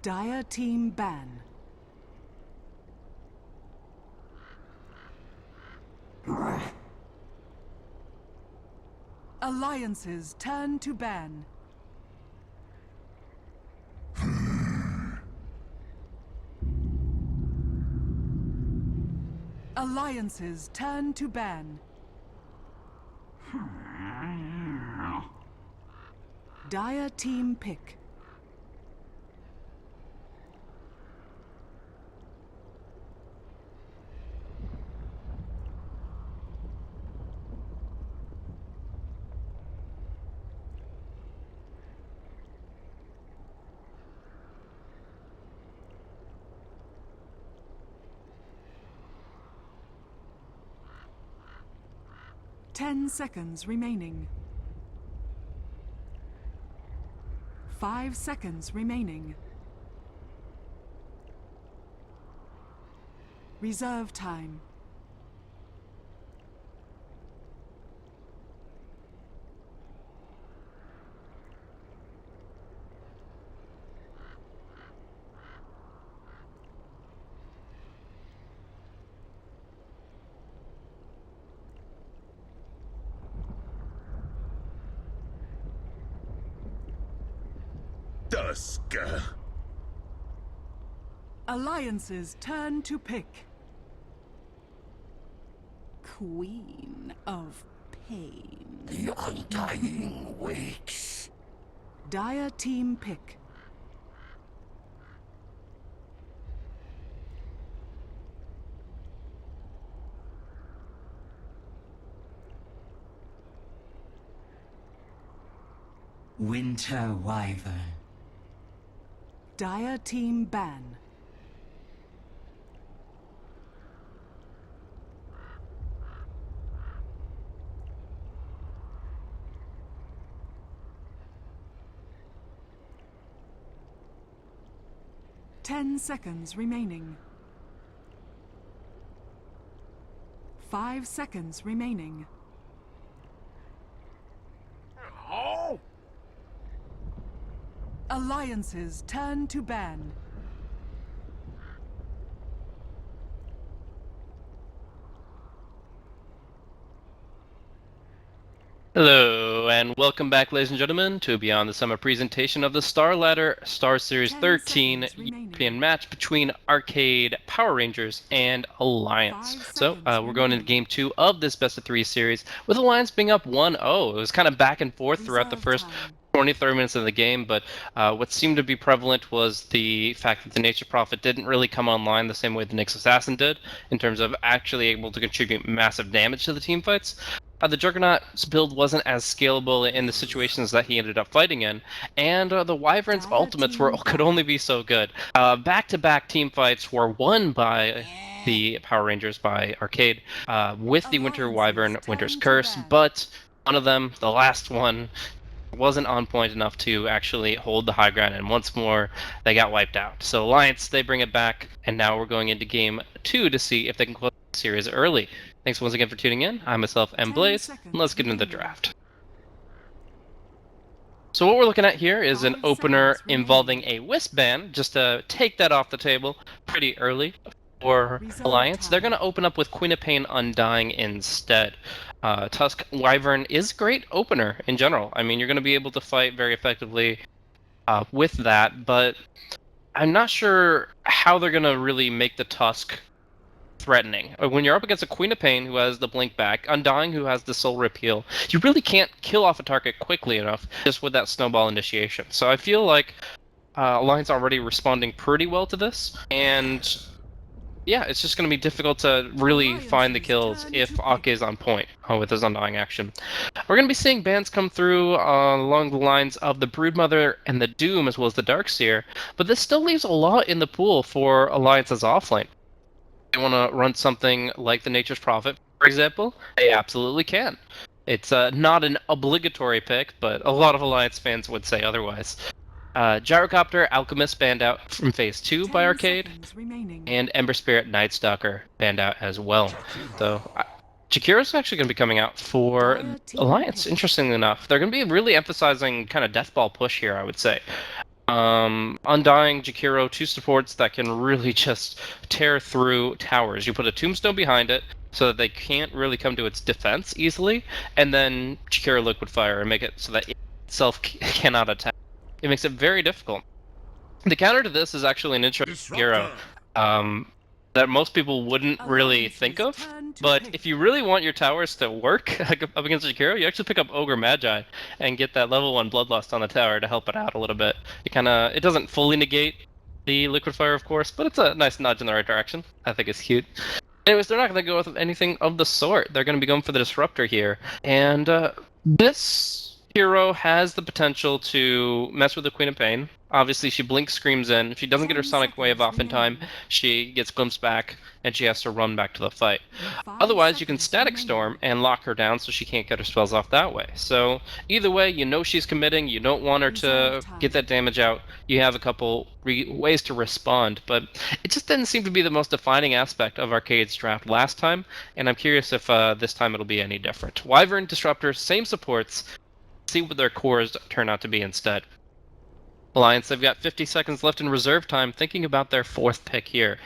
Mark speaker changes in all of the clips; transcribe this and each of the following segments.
Speaker 1: Dire team ban. Alliances turn to ban. Alliances turn to ban. Dire team pick. Ten seconds remaining. 5 seconds remaining. Reserve time.
Speaker 2: Dusk.
Speaker 1: Alliances turn to pick. Queen of Pain.
Speaker 2: The Undying wakes.
Speaker 1: Dire team pick.
Speaker 3: Winter Wyvern.
Speaker 1: Dire team ban. Ten seconds remaining. 5 seconds remaining.
Speaker 2: Oh!
Speaker 1: Alliances turn to ban.
Speaker 4: Hello, and welcome back, ladies and gentlemen, to Beyond the Summer presentation of the Starladder Star Series 13 European match between Arcade Power Rangers and Alliance. So, we're going into Game 2 of this best-of-3 series, with Alliance being up 1-0. It was kind of back and forth throughout the first 20-30 minutes of the game, but what seemed to be prevalent was the fact that the Nature Prophet didn't really come online the same way the Nyx Assassin did, in terms of actually able to contribute massive damage to the team fights. The Juggernaut's build wasn't as scalable in the situations that he ended up fighting in, and the Wyvern's ultimates could only be so good. Back-to-back team fights were won by the Power Rangers, by Arcade, with the Winter Wyvern Winter's Curse, but one of them, the last one, wasn't on point enough to actually hold the high ground, and once more they got wiped out. So Alliance, they bring it back, and now we're going into Game 2 to see if they can close the series early. Thanks once again for tuning in. I'm myself, Blaze, and let's get into the draft. So what we're looking at here is an opener involving a Wisp ban, just to take that off the table pretty early for Alliance. They're going to open up with Queen of Pain Undying instead. Tusk Wyvern is a great opener in general. I mean, you're going to be able to fight very effectively with that, but I'm not sure how they're going to really make the Tusk threatening. When you're up against a Queen of Pain who has the blink back, Undying who has the soul repeal, you really can't kill off a target quickly enough just with that snowball initiation. So I feel like Alliance already responding pretty well to this, and yeah, it's just going to be difficult to really find the kills if Ak is on point with his Undying action. We're going to be seeing bans come through along the lines of the Broodmother and the Doom, as well as the Darkseer, but this still leaves a lot in the pool for Alliance's offlane. They want to run something like the Nature's Prophet, for example, they absolutely can. It's not an obligatory pick, but a lot of Alliance fans would say otherwise. Gyrocopter Alchemist banned out from Phase 2 by Arcade, and Ember Spirit Night Stalker banned out as well. So Jakira's actually going to be coming out for Alliance, interestingly enough. They're going to be really emphasizing kind of Deathball push here, I would say. Undying, Jakiro, two supports that can really just tear through towers. You put a tombstone behind it so that they can't really come to its defense easily, and then Jakiro Liquid Fire and make it so that it itself cannot attack. It makes it very difficult. The counter to this is actually an interesting hero that most people wouldn't really think of. But if you really want your towers to work up against Jakiro, you actually pick up Ogre Magi and get that level 1 Bloodlust on the tower to help it out a little bit. It doesn't fully negate the Liquid Fire, of course, but it's a nice nudge in the right direction. I think it's cute. Anyways, they're not going to go with anything of the sort. They're going to be going for the Disruptor here. And this hero has the potential to mess with the Queen of Pain. Obviously, she blinks screams in. If she doesn't get her Sonic Wave off in time, she gets glimpsed back, and she has to run back to the fight. Otherwise, you can Static Storm and lock her down so she can't get her spells off that way. So, either way, you know she's committing, you don't want her to get that damage out, you have a couple ways to respond, but it just didn't seem to be the most defining aspect of Arcade's draft last time, and I'm curious if this time it'll be any different. Wyvern, Disruptor, same supports, see what their cores turn out to be instead. Alliance, they've got 50 seconds left in reserve time, thinking about their fourth pick here.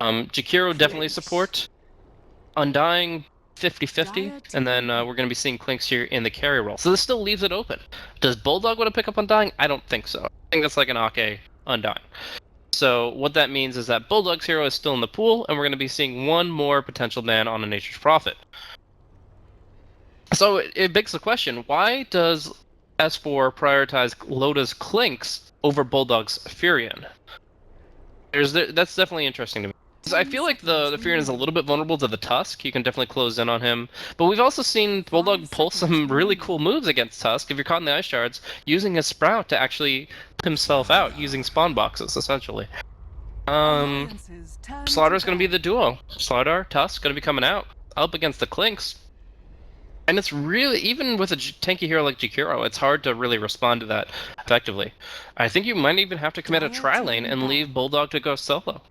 Speaker 4: Jakiro definitely support. Undying 50-50, and then we're going to be seeing Clinks here in the carry role. So this still leaves it open. Does Bulldog want to pick up Undying? I don't think so. I think that's like an ARCADE Undying. So what that means is that Bulldog's hero is still in the pool, and we're going to be seeing one more potential ban on a Nature's Prophet. So it begs the question, why does S4 prioritize Loda's Clinks over Bulldog's Furion? That's definitely interesting to me. I feel like the Furion is a little bit vulnerable to the Tusk. You can definitely close in on him. But we've also seen Bulldog pull some really cool moves against Tusk, if you're caught in the Ice Shards, using his Sprout to actually put himself out, using spawn boxes, essentially. Slaughter's going to be the duo. Starladder, Tusk, going to be coming out. Up against the Clinks. And it's really, even with a tanky hero like Jakiro, it's hard to really respond to that effectively. I think you might even have to commit a tri-lane and leave Bulldog to go solo.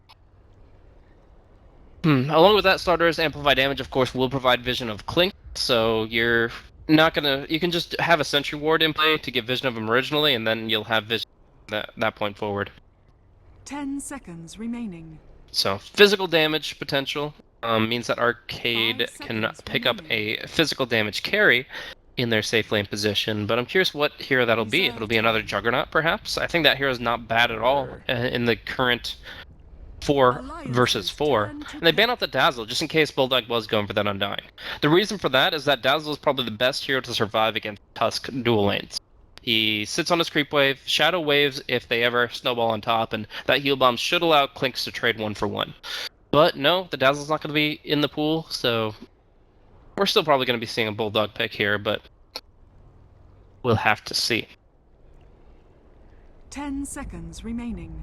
Speaker 4: Along with that, Starladder's Amplify Damage, of course, will provide Vision of Clink, so you're not gonna, you can just have a Sentry Ward in play to get Vision of him originally, and then you'll have Vision that point forward.
Speaker 1: 10 seconds remaining.
Speaker 4: So, physical damage potential. Means that Arcade can pick up a physical damage carry in their safe lane position, but I'm curious what hero that'll be. It'll be another Juggernaut, perhaps? I think that hero is not bad at all in the current 4 versus 4. And they ban out the Dazzle, just in case Bulldog was going for that Undying. The reason for that is that Dazzle is probably the best hero to survive against Tusk dual lanes. He sits on his creep wave, shadow waves if they ever snowball on top, and that heal bomb should allow Clinks to trade 1-for-1. But no, the Dazzle's not going to be in the pool, so we're still probably going to be seeing a Bulldog pick here, but we'll have to see.
Speaker 1: 10 seconds remaining.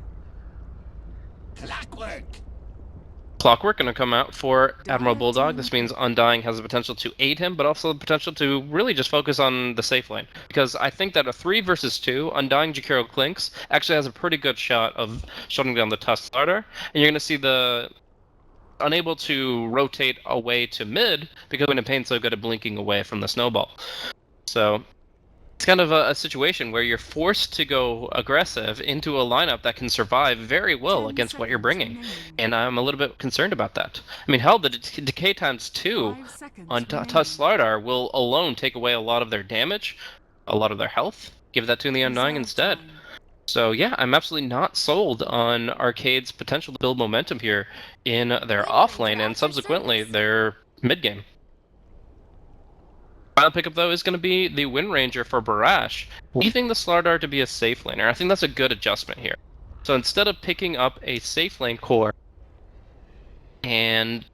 Speaker 4: Clockwork going to come out for Admiral Bulldog. This means Undying has the potential to aid him, but also the potential to really just focus on the safe lane. Because I think that a 3 versus 2, Undying Jakiro Clinks actually has a pretty good shot of shutting down the Tusk Starter, and you're going to see the unable to rotate away to mid because Queen of Pain's so good at blinking away from the snowball. So it's kind of a situation where you're forced to go aggressive into a lineup that can survive very well against what you're bringing. And I'm a little bit concerned about that. I mean, hell, the decay times 2 on Tusk Starladder will alone take away a lot of their damage, a lot of their health. Give that to the Undying instead. So yeah, I'm absolutely not sold on Arcade's potential to build momentum here in their offlane and subsequently their mid game. Final pickup though is going to be the Wind Ranger for Barash, leaving the Starladder to be a safe laner. I think that's a good adjustment here. So instead of picking up a safe lane core and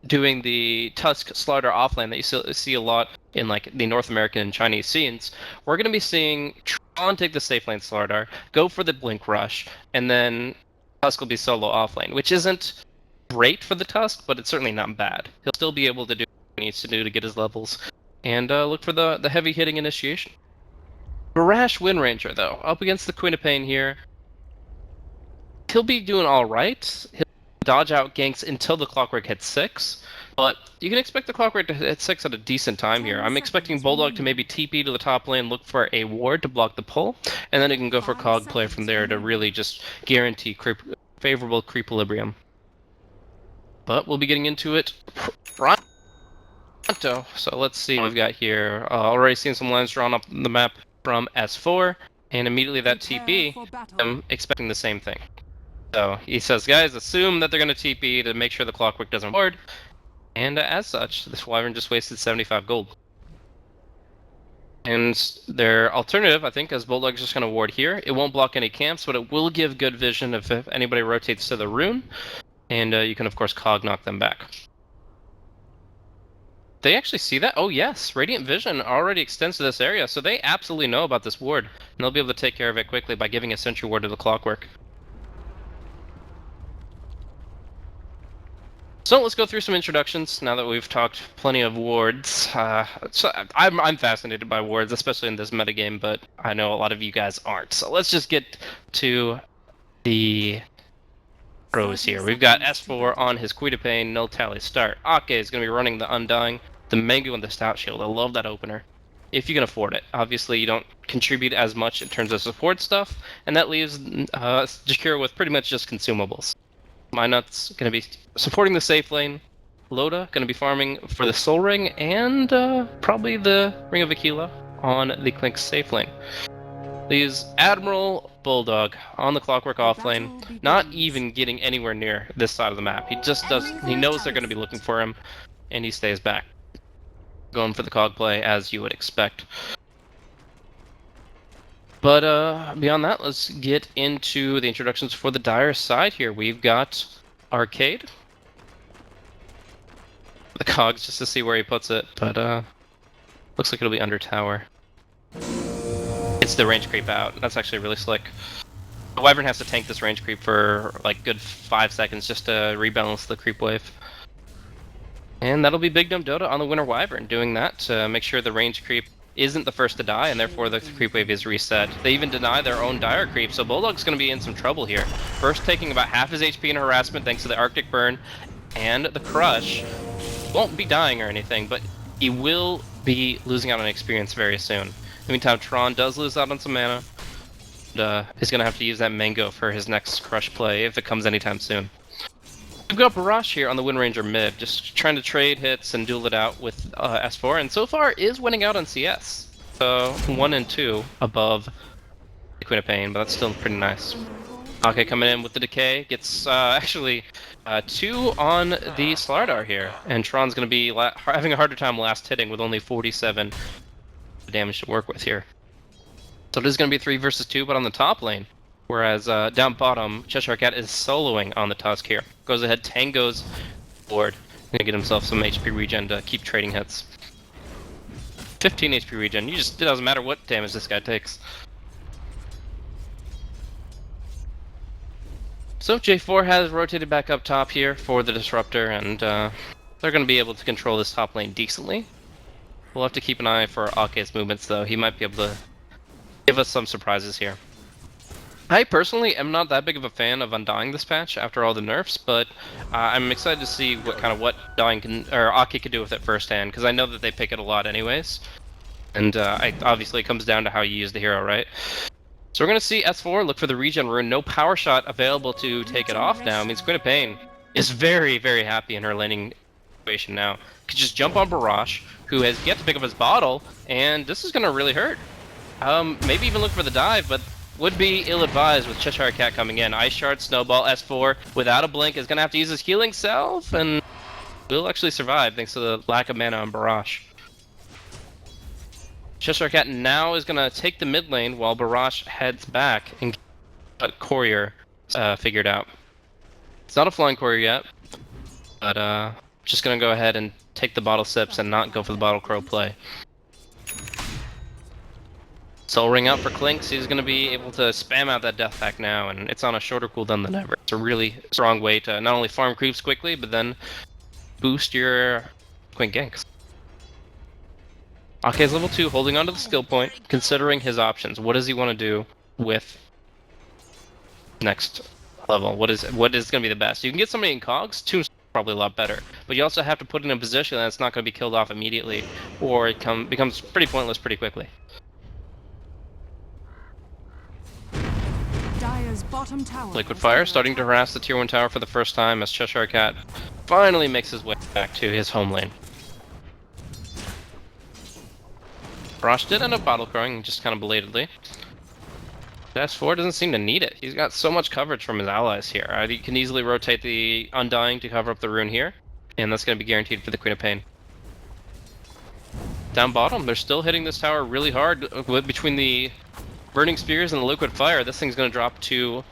Speaker 4: doing the Tusk Starladder offlane that you see a lot in like the North American and Chinese scenes, we're going to be seeing Tron take the safe lane Starladder, go for the Blink Rush, and then Tusk will be solo offlane, which isn't great for the Tusk, but it's certainly not bad. He'll still be able to do what he needs to do to get his levels, and look for the heavy hitting initiation. Barash Wind Ranger though, up against the Queen of Pain here. He'll be doing alright. He'll dodge out ganks until the clockwork hits 6. But you can expect the clockwork to hit 6 at a decent time here. I'm expecting Bulldog to maybe TP to the top lane, look for a ward to block the pull, and then it can go for cog play from there to really just guarantee favorable creep-equilibrium. But we'll be getting into it pronto. So let's see what we've got here. Already seen some lines drawn up the map from S4, and immediately that TP, I'm expecting the same thing. So he says, guys, assume that they're going to TP to make sure the clockwork doesn't ward. And as such, this Wyvern just wasted 75 gold. And their alternative, I think, is Bulldog's just going to ward here. It won't block any camps, but it will give good vision if anybody rotates to the rune. And you can, of course, cog knock them back. They actually see that? Oh, yes. Radiant Vision already extends to this area, so they absolutely know about this ward. And they'll be able to take care of it quickly by giving a sentry ward to the clockwork. So let's go through some introductions now that we've talked plenty of wards. So I'm fascinated by wards, especially in this metagame, but I know a lot of you guys aren't. So let's just get to the pros here. We've got S4 on his Qualifier, no tally start. ARCADE is going to be running the Undying, the Mango, and the Stout Shield. I love that opener, if you can afford it. Obviously, you don't contribute as much in terms of support stuff, and that leaves Jakiro with pretty much just consumables. Minut's going to be supporting the safe lane. Loda going to be farming for the Soul Ring and probably the Ring of Aquila on the Clink's safe lane. Leaves Admiral Bulldog on the Clockwork off lane, not even getting anywhere near this side of the map. He just does. He knows they're going to be looking for him, and he stays back, going for the cog play as you would expect. But beyond that, let's get into the introductions for the Dire side here. We've got ARCADE. The cogs just to see where he puts it, but looks like it'll be under tower. It's the range creep out. That's actually really slick. The Wyvern has to tank this range creep for like good 5 seconds just to rebalance the creep wave. And that'll be Big Dumb Dota on the Winter Wyvern doing that to make sure the range creep isn't the first to die, and therefore the creep wave is reset. They even deny their own dire creep, so Bulldog's going to be in some trouble here. First taking about half his HP in harassment thanks to the Arctic Burn and the Crush. Won't be dying or anything, but he will be losing out on experience very soon. In the meantime, Tron does lose out on some mana, and is going to have to use that Mango for his next Crush play if it comes anytime soon. We've got Barrage here on the Wind Ranger mid, just trying to trade hits and duel it out with S4, and so far is winning out on CS. So 1 and 2 above the Queen of Pain, but that's still pretty nice. Okay, coming in with the Decay, gets actually 2 on the Starladder here, and Tron's going to be having a harder time last hitting with only 47 damage to work with here. So it is going to be 3 versus 2, but on the top lane. Whereas down bottom, Cheshire Cat is soloing on the Tusk here. Goes ahead, tangos board. Gonna get himself some HP regen to keep trading hits. 15 HP regen. It doesn't matter what damage this guy takes. So J4 has rotated back up top here for the Disruptor, and they're gonna be able to control this top lane decently. We'll have to keep an eye for ARCADE's movements though. He might be able to give us some surprises here. I personally am not that big of a fan of Undying this patch after all the nerfs, but I'm excited to see what Dying can, or ARCADE can do with it firsthand, because I know that they pick it a lot anyways. And obviously it comes down to how you use the hero, right? So we're going to see S4 look for the regen rune. No power shot available to take it off now. I mean, Queen of Pain is very, very happy in her laning situation now. Could just jump on Barrage, who has yet to pick up his bottle, and this is going to really hurt. Maybe even look for the dive, but would be ill-advised with Cheshire Cat coming in. Ice Shard, Snowball, S4, without a blink, is going to have to use his healing self, and will actually survive thanks to the lack of mana on Barrage. Cheshire Cat now is going to take the mid lane while Barrage heads back and get Courier figured out. It's not a flying Courier yet, but just going to go ahead and take the bottle sips and not go for the bottle crow play. Soul Ring out for Clinks. He's going to be able to spam out that death pack now, and it's on a shorter cooldown than ever. It's a really strong way to not only farm creeps quickly, but then boost your Quink ganks. ARCADE's level 2, holding onto the skill point, considering his options. What does he want to do with next level. What is going to be the best? You can get somebody in cogs. Tombstone's probably a lot better, but you also have to put it in a position that's not going to be killed off immediately, or it becomes pretty pointless pretty quickly.
Speaker 1: Dire's bottom tower.
Speaker 4: Liquid Fire starting to harass the tier 1 tower for the first time as Cheshire Cat finally makes his way back to his home lane. Rosh did end up bottle crowing just kind of belatedly. S4 doesn't seem to need it. He's got so much coverage from his allies here. He can easily rotate the Undying to cover up the rune here, and that's going to be guaranteed for the Queen of Pain. Down bottom, they're still hitting this tower really hard between the Burning Spears and the Liquid Fire. This thing's going to drop to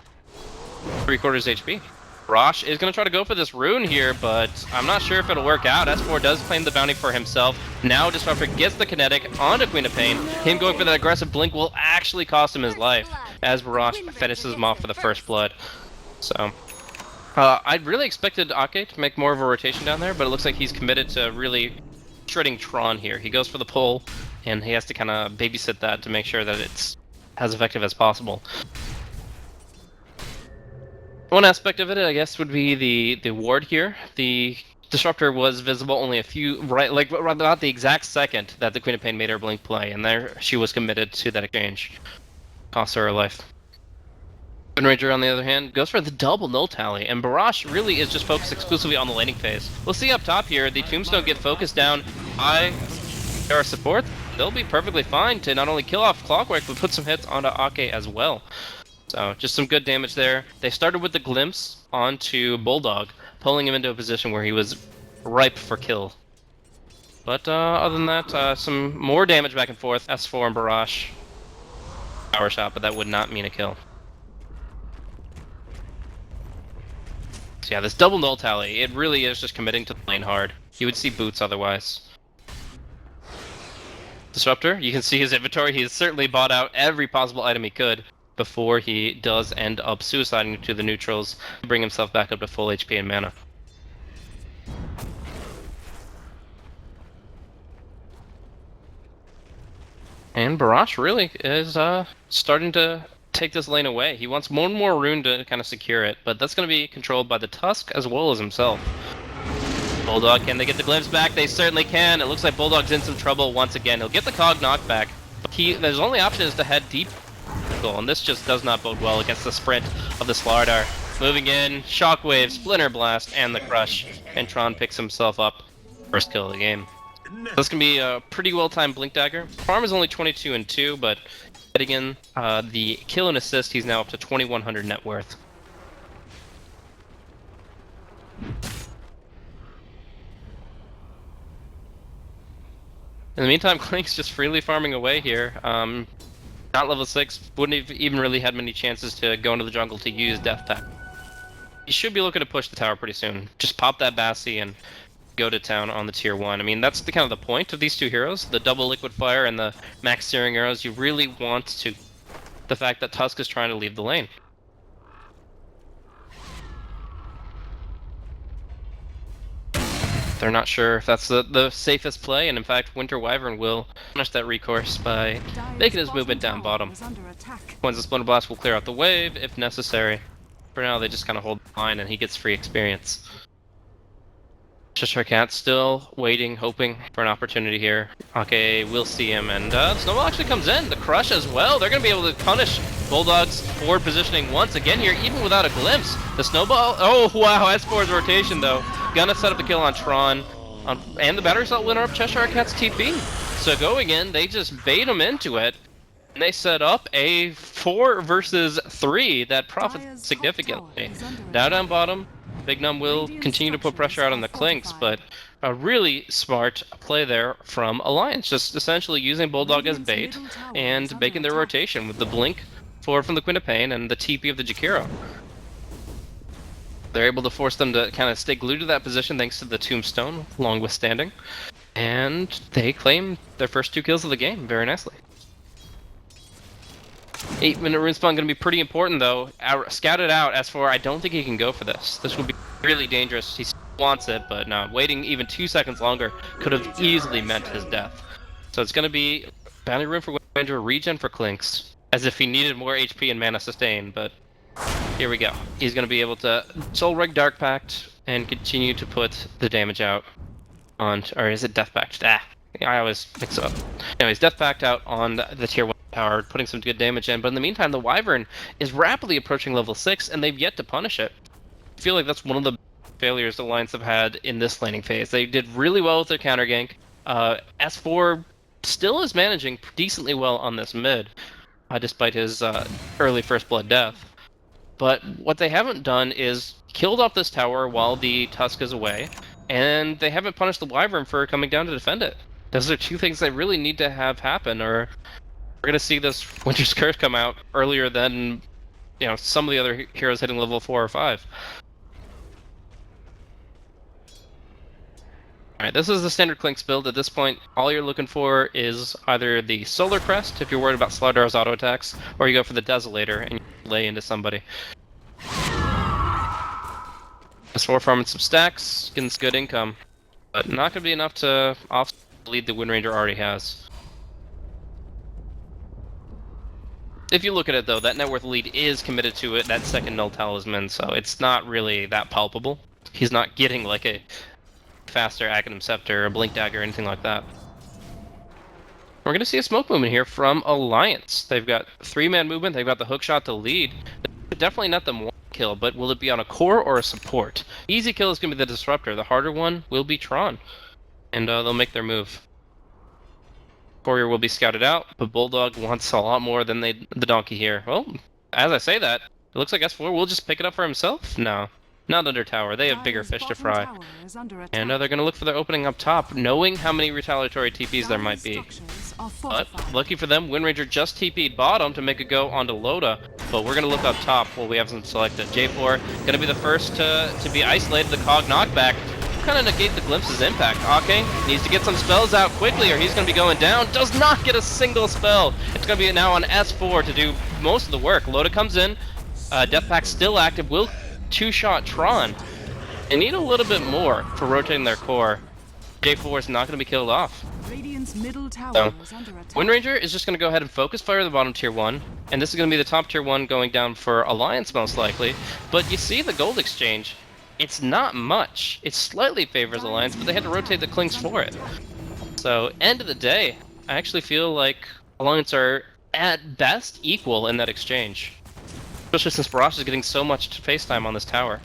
Speaker 4: 3/4 HP. Rosh is going to try to go for this rune here, but I'm not sure if it'll work out. S4 does claim the bounty for himself. Now Disruptor gets the kinetic onto Queen of Pain. Him going for that aggressive blink will actually cost him his life as Rosh finishes him off for the first blood. So, I really expected ARCADE to make more of a rotation down there, but it looks like he's committed to really shredding Tron here. He goes for the pull, and he has to kind of babysit that to make sure that it's as effective as possible. One aspect of it, I guess, would be the ward here. The Disruptor was visible only a few, like about the exact second that the Queen of Pain made her blink play, and there she was committed to that exchange. Cost her life. Ranger, on the other hand, goes for the double null tally, and Barash really is just focused exclusively on the laning phase. We'll see up top here, the Tombstone get focused down by our support. They'll be perfectly fine to not only kill off Clockwork, but put some hits onto Ake as well. So, just some good damage there. They started with the glimpse onto Bulldog, pulling him into a position where he was ripe for kill. But other than that, some more damage back and forth. S4 and Barash. Power shot, but that would not mean a kill. So yeah, this double null tally, it really is just committing to the lane hard. You would see boots otherwise. Disruptor, you can see his inventory. He has certainly bought out every possible item he could before he does end up suiciding to the neutrals to bring himself back up to full HP and mana. And Barash really is starting to take this lane away. He wants one more rune to kind of secure it, but that's going to be controlled by the Tusk as well as himself. Bulldog, can they get the glimpse back? They certainly can. It looks like Bulldog's in some trouble once again. He'll get the cog knockback, but his only option is to head deep, and this just does not bode well against the sprint of the Starladder. Moving in, Shockwave, Splinter Blast, and the Crush, and Tron picks himself up. First kill of the game. This can be a pretty well-timed Blink Dagger. Farm is only 22 and 2, but getting in the kill and assist, he's now up to 2,100 net worth. In the meantime, Clink's just freely farming away here. Not level 6, wouldn't have even really had many chances to go into the jungle to use Death Tap. He should be looking to push the tower pretty soon. Just pop that Bassi and go to town on the tier 1. I mean, that's the kind of the point of these two heroes, the double Liquid Fire and the max searing arrows. You really want to the fact that Tusk is trying to leave the lane. They're not sure if that's the safest play, and in fact, Winter Wyvern will punish that recourse by making his movement down bottom. Once the Splinter Blast will clear out the wave, if necessary. For now, they just kind of hold the line, and he gets free experience. Cheshire Cat still waiting, hoping for an opportunity here. Okay, we'll see him, and Snowball actually comes in. The Crush as well. They're going to be able to punish Bulldog's forward positioning once again here, even without a glimpse. The Snowball, oh wow, S4's rotation though. Gonna set up the kill on Tron, and the battery cell will interrupt Cheshire Cat's TP. So going in, they just bait him into it, and they set up a 4 versus 3 that profits significantly. Now down bottom, Big Num will continue to put pressure out on the Clinks, but a really smart play there from Alliance, just essentially using Bulldog as bait and making their rotation with the blink forward from the Queen of Pain and the TP of the Jakiro. They're able to force them to kind of stay glued to that position thanks to the Tombstone, long withstanding, and they claim their first 2 kills of the game very nicely. 8-minute rune spawn going to be pretty important though. Scouted out, S4, I don't think he can go for this. This would be really dangerous. He wants it, but no, waiting even 2 seconds longer could have easily meant his death. So it's going to be bounty rune for Ranger, regen for Clinks, as if he needed more HP and mana sustain, but Here we go. He's going to be able to Soul Rig Dark Pact and continue to put the damage out on... Or is it Death Pact? Ah, I always mix it up. Anyways, Death Pact out on the tier 1 tower, putting some good damage in. But in the meantime, the Wyvern is rapidly approaching level 6, and they've yet to punish it. I feel like that's one of the failures the Alliance have had in this laning phase. They did really well with their counter gank. S4 still is managing decently well on this mid, despite his early first blood death. But what they haven't done is killed off this tower while the Tusk is away, and they haven't punished the Wyvern for coming down to defend it. Those are two things they really need to have happen, or we're going to see this Winter's Curse come out earlier than, you know, some of the other heroes hitting level 4 or 5. Alright, this is the standard Clinks build. At this point, all you're looking for is either the Solar Crest, if you're worried about Slardara's auto attacks, or you go for the Desolator and you lay into somebody. S4 farming some stacks, getting some good income, but not going to be enough to offset the lead the Wind Ranger already has. If you look at it though, that net worth lead is committed to it, that second Null Talisman, so it's not really that palpable. He's not getting like a faster Academ Scepter, a Blink Dagger, anything like that. We're going to see a smoke movement here from Alliance. They've got 3-man movement, they've got the hookshot to lead. Definitely not the one kill, but will it be on a core or a support? Easy kill is going to be the Disruptor, the harder one will be Tron. And they'll make their move. Courier will be scouted out, but Bulldog wants a lot more than the Donkey here. Well, as I say that, it looks like S4 will just pick it up for himself? No. Not under tower. They have bigger fish to fry. And they're going to look for their opening up top, knowing how many retaliatory TPs there might be. But, lucky for them, Wind Ranger just TP'd bottom to make a go onto Loda. But we're going to look up top while we have them selected. J4 going to be the first to be isolated. The Cog knockback kind of negate the Glimpse's impact. Ake needs to get some spells out quickly or he's going to be going down. Does not get a single spell. It's going to be now on S4 to do most of the work. Loda comes in. Death Pact still active. Will two-shot Tron. They need a little bit more for rotating their core. J4 is not going to be killed off. So, Wind Ranger is just going to go ahead and focus fire the bottom tier 1, and this is going to be the top tier 1 going down for Alliance most likely. But you see the gold exchange, it's not much. It slightly favors Alliance, but they had to rotate the Clinks for it. So, end of the day, I actually feel like Alliance are at best equal in that exchange. Especially since Barash is getting so much face time on this tower.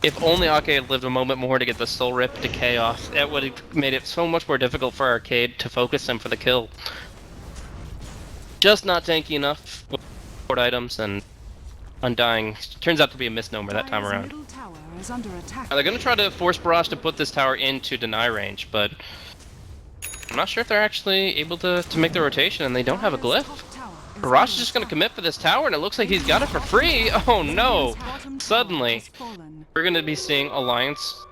Speaker 4: If only Arcade had lived a moment more to get the Soul Rip Decay off, that would have made it so much more difficult for Arcade to focus him for the kill. Just not tanky enough with support items, and Undying turns out to be a misnomer that time around. They're going to try to force Barash to put this tower into deny range, but I'm not sure if they're actually able to make the rotation, and they don't have a glyph. Barash is just going to commit for this tower, and it looks like he's got it for free. Oh no! Suddenly, we're going to be seeing Alliance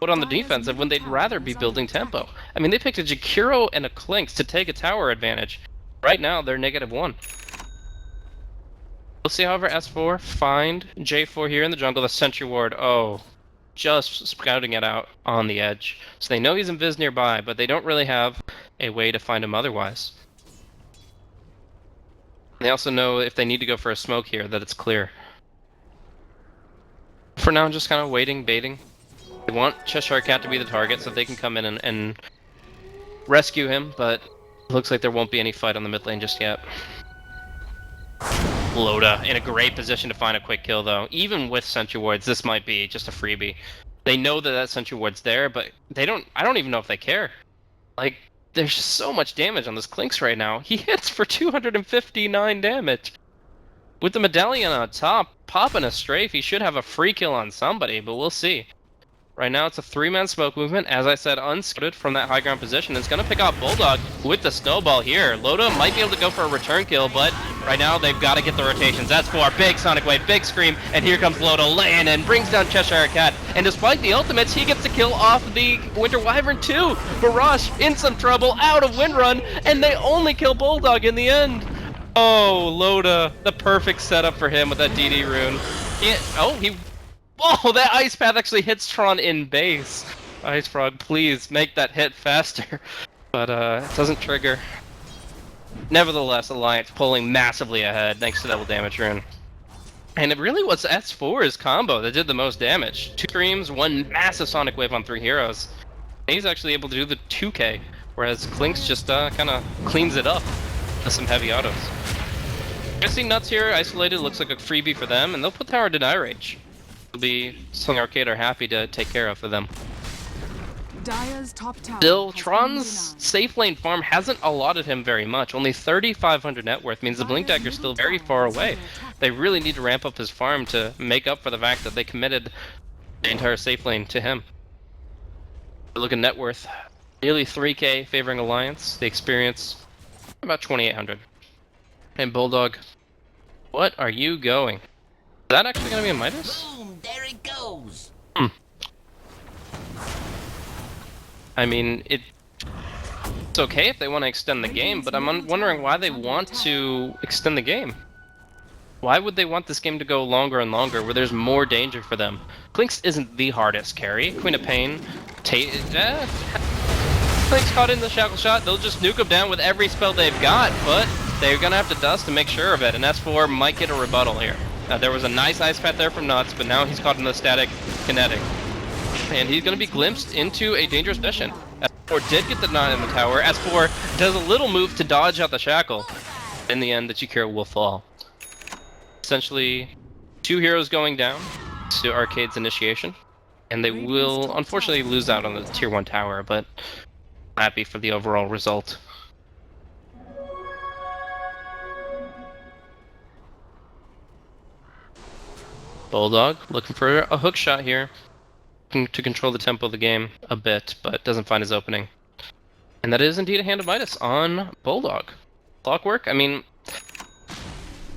Speaker 4: put on the defensive when they'd rather be building tempo. I mean, they picked a Jakiro and a Clinks to take a tower advantage. Right now, they're -1. We'll see, however, S4 find J4 here in the jungle, the Sentry Ward. Oh, just scouting it out on the edge. So they know he's invis nearby, but they don't really have a way to find him otherwise. They also know if they need to go for a smoke here that it's clear. For now, I'm just kind of waiting, baiting. They want Cheshire Cat to be the target so they can come in and rescue him, but it looks like there won't be any fight on the mid lane just yet. Loda in a great position to find a quick kill though. Even with Sentry Wards, this might be just a freebie. They know that Sentry Ward's there, but I don't even know if they care. Like, there's just so much damage on this Clinks right now. He hits for 259 damage. With the medallion on top, popping a strafe, he should have a free kill on somebody, but we'll see. Right now it's a 3-man smoke movement, as I said, unscouted from that high ground position. It's going to pick off Bulldog with the snowball here. Loda might be able to go for a return kill, but right now they've got to get the rotations. That's for big Sonic Wave, big scream, and here comes Loda laying and brings down Cheshire Cat. And despite the ultimates, he gets the kill off the Winter Wyvern too. Barash in some trouble, out of Windrun, and they only kill Bulldog in the end. Oh, Loda, the perfect setup for him with that DD rune. Oh, that Ice Path actually hits Tron in base. Ice Frog, please make that hit faster. But it doesn't trigger. Nevertheless, Alliance pulling massively ahead thanks to double damage rune. And it really was S4's combo that did the most damage. 2 screams, 1 massive sonic wave on 3 heroes. And he's actually able to do the 2k, whereas Klinks just kind of cleans it up with some heavy autos. I see Nuts here, isolated, looks like a freebie for them, and they'll put Tower Deny Range. It'll be something Arcade are happy to take care of for them.
Speaker 1: Dire's top tower
Speaker 4: Still,
Speaker 1: has been
Speaker 4: Tron's
Speaker 1: denied.
Speaker 4: safe lane farm hasn't allotted him very much. Only 3,500 net worth means the Blink Dagger's still very far away. They really need to ramp up his farm to make up for the fact that they committed the entire safe lane to him. Look at net worth, nearly 3k favoring Alliance. The experience, about 2,800. And Bulldog, what are you going? Is that actually going to be a Midas?
Speaker 2: Boom! There it goes.
Speaker 4: I mean, it's okay if they want to extend the game, but I'm wondering why they want to extend the game. Why would they want this game to go longer and longer, where there's more danger for them? Klinks isn't the hardest carry. Queen of Pain, Klinks caught in the shackle shot. They'll just nuke him down with every spell they've got, but they're gonna have to dust to make sure of it. And S4 might get a rebuttal here. There was a nice ice path there from Nuts, but now he's caught in the static kinetic. And he's going to be glimpsed into a dangerous mission. S4 did get the knot in the tower. S4 does a little move to dodge out the shackle. In the end, the Chikira will fall. Essentially, 2 heroes going down to Arcade's initiation. And they will, unfortunately, lose out on the tier 1 tower, but happy for the overall result. Bulldog looking for a hook shot here. To control the tempo of the game a bit, but doesn't find his opening. And that is indeed a hand of Midas on Bulldog. Clockwork, I mean...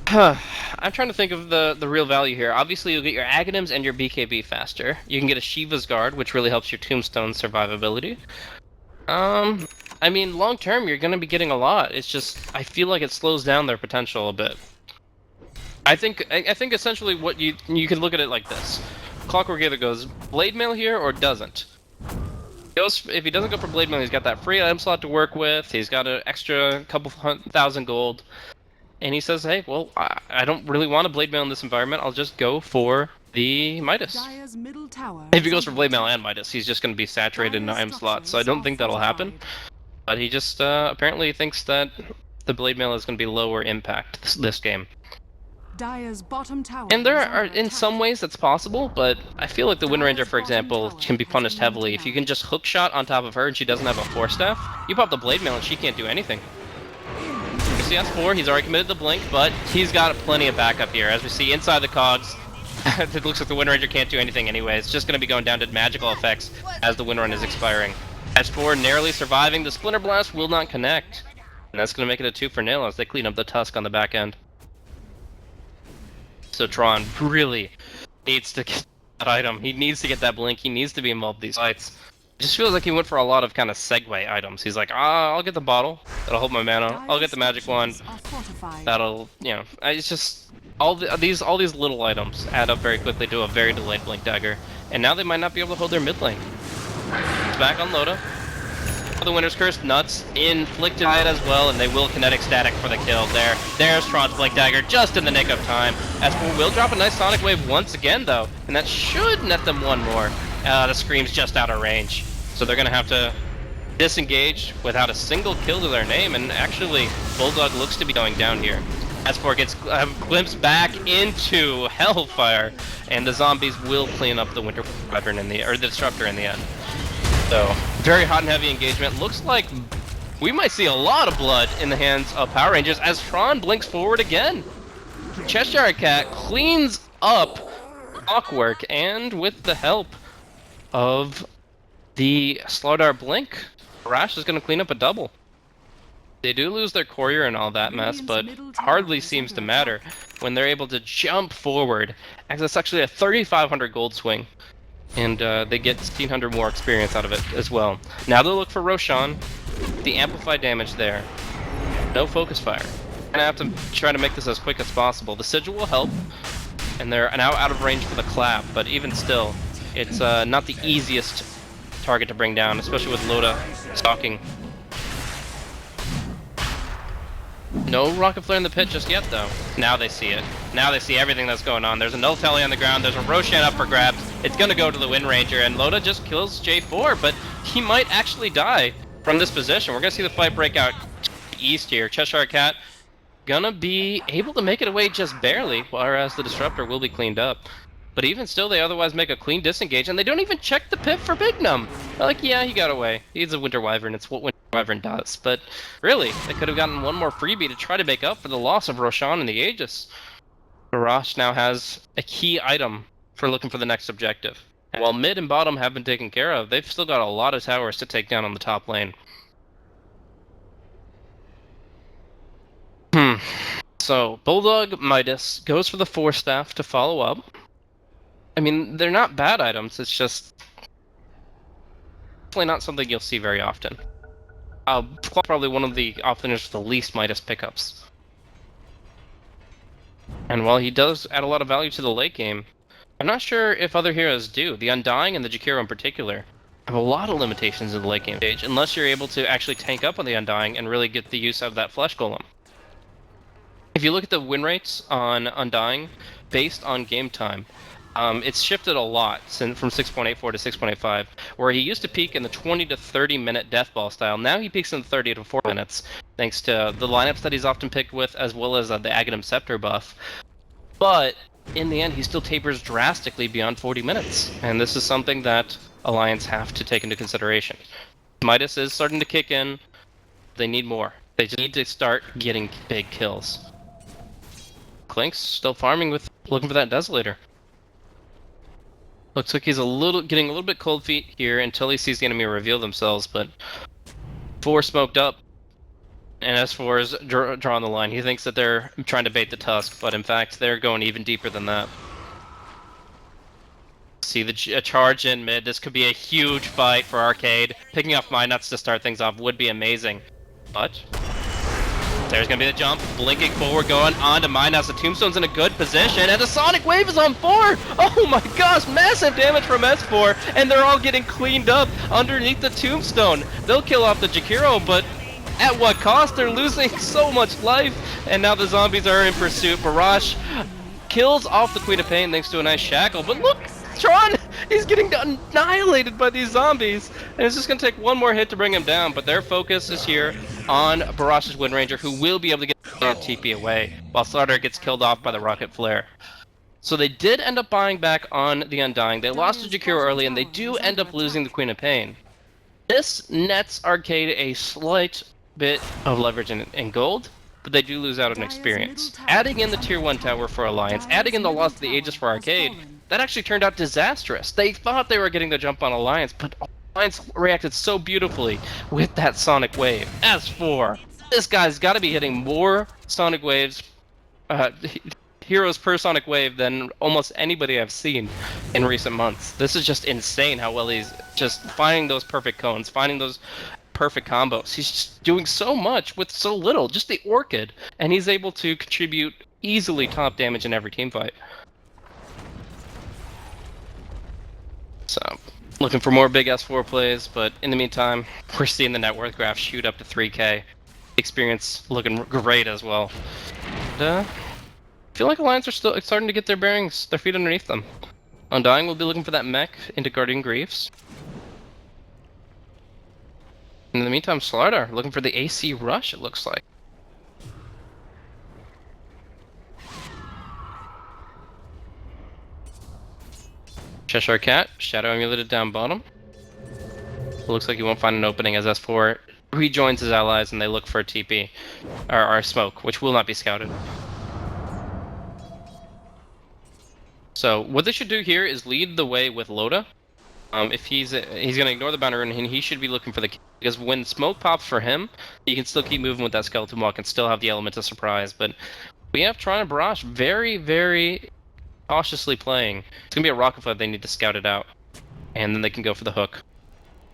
Speaker 4: I'm trying to think of the real value here. Obviously, you'll get your Aghanims and your BKB faster. You can get a Shiva's Guard, which really helps your Tombstone survivability. I mean, long term, you're going to be getting a lot. It's just, I feel like it slows down their potential a bit. I think essentially what you can look at it like this. Clockwork either goes Blade Mail here or doesn't. If he doesn't go for Blade Mail, he's got that free item slot to work with, he's got an extra couple thousand gold, and he says, hey, well, I don't really want a Blade Mail in this environment, I'll just go for the Midas.
Speaker 1: Dire's middle tower
Speaker 4: If he goes for Blade Mail and Midas, he's just going to be saturated in item slots, so I don't think that'll happen. But he just apparently thinks that the Blade Mail is going to be lower impact this game.
Speaker 1: Dire's bottom tower
Speaker 4: And there
Speaker 1: is
Speaker 4: are,
Speaker 1: under
Speaker 4: in
Speaker 1: attack.
Speaker 4: some ways, that's possible, but I feel like the Wind Ranger, for example, can be punished heavily. If you can just hook shot on top of her and she doesn't have a Force Staff, you pop the Blade Mail and she can't do anything. You see S4, he's already committed the Blink, but he's got plenty of backup here. As we see inside the cogs, it looks like the Wind Ranger can't do anything anyway. It's just going to be going down to magical effects as the Wind Run is expiring. S4 narrowly surviving. The Splinter Blast will not connect. And that's going to make it a 2-for-0 as they clean up the Tusk on the back end. So Tron really needs to get that item. He needs to get that Blink. He needs to be involved in these fights. It just feels like he went for a lot of kind of segue items. He's like, I'll get the bottle. That'll hold my mana. I'll get the magic wand. That'll, you know, it's just all these little items add up very quickly to a very delayed Blink Dagger. And now they might not be able to hold their mid lane. It's back on Loda. The Winter's Curse, Nuts inflicted by it as well, and they will kinetic static for the kill there. There's Tron's Blink Dagger just in the nick of time. S4 will drop a nice Sonic Wave once again, though, and that should net them one more. The Scream's just out of range, so they're going to have to disengage without a single kill to their name, and actually, Bulldog looks to be going down here. S4 gets glimpsed back into Hellfire, and the zombies will clean up the Winter Weapon the Disruptor in the end. So, very hot and heavy engagement. Looks like we might see a lot of blood in the hands of Power Rangers as Tron blinks forward again. Cheshire Cat cleans up Clockwork, and with the help of the Starladder Blink, Rash is going to clean up a double. They do lose their courier and all that mess, but hardly seems to matter when they're able to jump forward. As it's actually a 3,500 gold swing. And they get 1,600 more experience out of it as well. Now they'll look for Roshan, the amplified damage there. No focus fire. Gonna have to try to make this as quick as possible. The Sigil will help, and they're now out of range for the clap, but even still, it's not the easiest target to bring down, especially with Loda stalking. No Rocket Flare in the pit just yet, though. Now they see it. Now they see everything that's going on. There's a null tally on the ground. There's a Roshan up for grabs. It's going to go to the Wind Ranger, and Loda just kills J4, but he might actually die from this position. We're going to see the fight break out east here. Cheshire Cat gonna be able to make it away just barely, whereas the Disruptor will be cleaned up. But even still, they otherwise make a clean disengage, and they don't even check the pip for Big Num. They're like, yeah, he got away. He's a Winter Wyvern. It's what Winter Wyvern does. But really, they could have gotten one more freebie to try to make up for the loss of Roshan and the Aegis. Barash now has a key item for looking for the next objective. And while mid and bottom have been taken care of, they've still got a lot of towers to take down on the top lane. So, Bulldog Midas goes for the Force Staff to follow up. I mean, they're not bad items, it's just definitely not something you'll see very often. Probably one of the offenders with the least Midas pickups. And while he does add a lot of value to the late game, I'm not sure if other heroes do. The Undying and the Jakiro in particular have a lot of limitations in the late game stage, unless you're able to actually tank up on the Undying and really get the use out of that Flesh Golem. If you look at the win rates on Undying, based on game time, it's shifted a lot from 6.84 to 6.85, where he used to peak in the 20 to 30 minute death ball style. Now he peaks in 30 to 40 minutes, thanks to the lineups that he's often picked with, as well as the Aghanim Scepter buff. But in the end, he still tapers drastically beyond 40 minutes, and this is something that Alliance have to take into consideration. Midas is starting to kick in. They need more. They just need to start getting big kills. Clink's still farming with looking for that Desolator. Looks like he's getting a little bit cold feet here until he sees the enemy reveal themselves, but 4 smoked up, and S4 is drawing the line. He thinks that they're trying to bait the Tusk, but in fact they're going even deeper than that. See the charge in mid. This could be a huge fight for Arcade. Picking off Mind Nuts to start things off would be amazing, but there's gonna be the jump, blinking forward, going on to Mind Nuts. The Tombstone's in a good position, and the Sonic Wave is on 4! Oh my gosh, massive damage from S4, and they're all getting cleaned up underneath the Tombstone. They'll kill off the Jakiro, but at what cost? They're losing so much life, and now the zombies are in pursuit. Barash kills off the Queen of Pain thanks to a nice shackle, but look, Tron, he's getting annihilated by these zombies, and it's just going to take one more hit to bring him down, but their focus is here on Barash's Wind Ranger, who will be able to get TP away, while Starladder gets killed off by the Rocket Flare. So they did end up buying back on the Undying. They lost to Jakiro early, and they do end up losing the Queen of Pain. This nets Arcade a slight bit of leverage in gold, but they do lose out on experience. Adding in the Tier 1 tower for Alliance, adding in the loss of the Aegis for Arcade, that actually turned out disastrous. They thought they were getting the jump on Alliance, but Alliance reacted so beautifully with that Sonic Wave. As for, this guy's got to be hitting more Sonic Waves, heroes per Sonic Wave than almost anybody I've seen in recent months. This is just insane how well he's just finding those perfect cones, finding those perfect combos. He's just doing so much with so little, just the Orchid, and he's able to contribute easily top damage in every team fight. So, looking for more big S4 plays, but in the meantime, we're seeing the net worth graph shoot up to 3K. Experience looking great as well. And, I feel like Alliance are still starting to get their bearings, their feet underneath them. Undying will be looking for that mech into Guardian Griefs. In the meantime, Starladder looking for the AC rush, it looks like. Cheshire Cat, Shadow Emulated down bottom. It looks like he won't find an opening as S4 rejoins his allies and they look for a TP, or smoke, which will not be scouted. So what they should do here is lead the way with Loda. If he's going to ignore the bounty rune, and he should be looking for the kill, because when smoke pops for him, he can still keep moving with that skeleton walk and still have the element of surprise. But we have Tron and Barash very, very cautiously playing. It's going to be a rocket flood, they need to scout it out. And then they can go for the hook.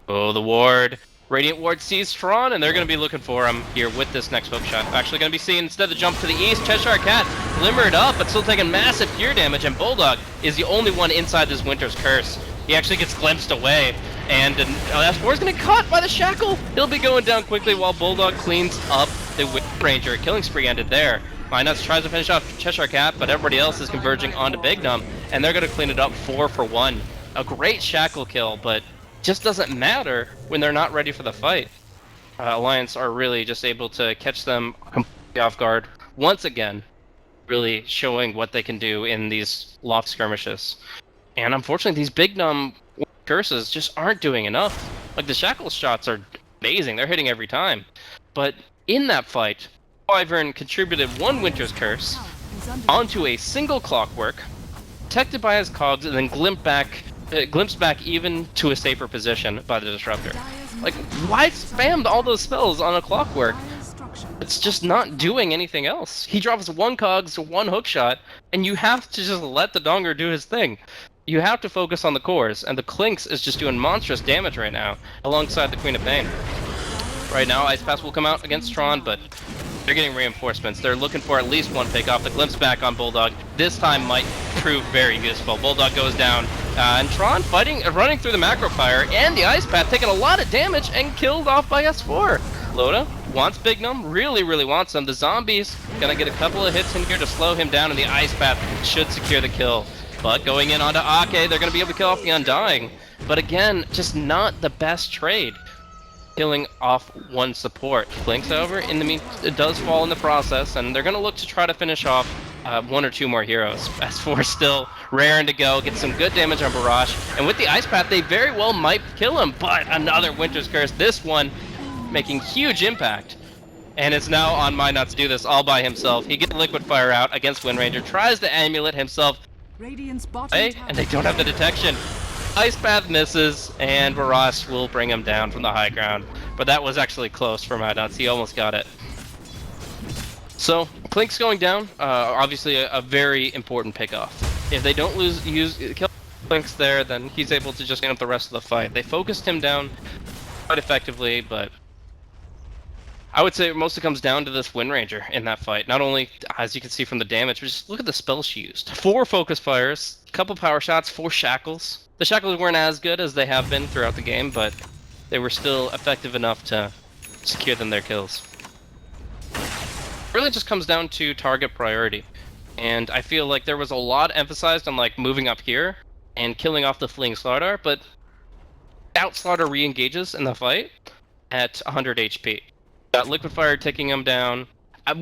Speaker 4: Oh, the ward. Radiant Ward sees Tron, and they're going to be looking for him here with this next hook shot. Actually going to be seeing, instead of the jump to the east, Cheshire Cat glimmered up, but still taking massive fear damage, and Bulldog is the only one inside this Winter's Curse. He actually gets glimpsed away, and S4 is going to get caught by the shackle. He'll be going down quickly while Bulldog cleans up the Wind Ranger. Killing spree ended there. Nuts tries to finish off Cheshire Cat, but everybody else is converging onto Big Numb, and they're going to clean it up 4 for 1. A great shackle kill, but just doesn't matter when they're not ready for the fight. Alliance are really just able to catch them completely off guard once again, really showing what they can do in these loft skirmishes. And unfortunately, these Big Numb curses just aren't doing enough. Like, the shackle shots are amazing, they're hitting every time. But in that fight, Wyvern contributed 1 Winter's Curse onto a single Clockwork, protected by his cogs, and then glimpsed back even to a safer position by the Disruptor. Like, why spam all those spells on a Clockwork? It's just not doing anything else. He drops 1 cogs, 1 hookshot, and you have to just let the Donger do his thing. You have to focus on the cores, and the Clinks is just doing monstrous damage right now, alongside the Queen of Pain. Right now, Ice Pass will come out against Tron, but they're getting reinforcements. They're looking for at least 1 pick off. The glimpse back on Bulldog this time might prove very useful. Bulldog goes down, and Tron running through the macro fire and the Ice Path, taking a lot of damage and killed off by S4. Loda wants Big Numb, really wants him. The zombies gonna get a couple of hits in here to slow him down, and the Ice Path should secure the kill. But going in onto Ake, they're gonna be able to kill off the Undying. But again, just not the best trade. Killing off 1 support. Flinks, however, in the it does fall in the process, and they're going to look to try to finish off 1 or 2 more heroes. S4 still raring to go, get some good damage on Barrage, and with the Ice Path, they very well might kill him, but another Winter's Curse, this one making huge impact. And it's now on Nuts to do this all by himself. He gets Liquid Fire out against Wind Ranger, tries to amulet himself, and they don't have the detection. Ice Path misses, and Barrage will bring him down from the high ground. But that was actually close for Nuts. He almost got it. So, Clink's going down. Obviously, a very important pickoff. If they don't kill Clink's there, then he's able to just clean up the rest of the fight. They focused him down quite effectively, but I would say it mostly comes down to this Wind Ranger in that fight. Not only, as you can see from the damage, but just look at the spells she used. 4 focus fires, a couple power shots, 4 shackles. The shackles weren't as good as they have been throughout the game, but they were still effective enough to secure them their kills. It really just comes down to target priority. And I feel like there was a lot emphasized on like moving up here and killing off the fleeing Starladder, but Starladder re-engages in the fight at 100 HP. Got Liquid Fire taking him down.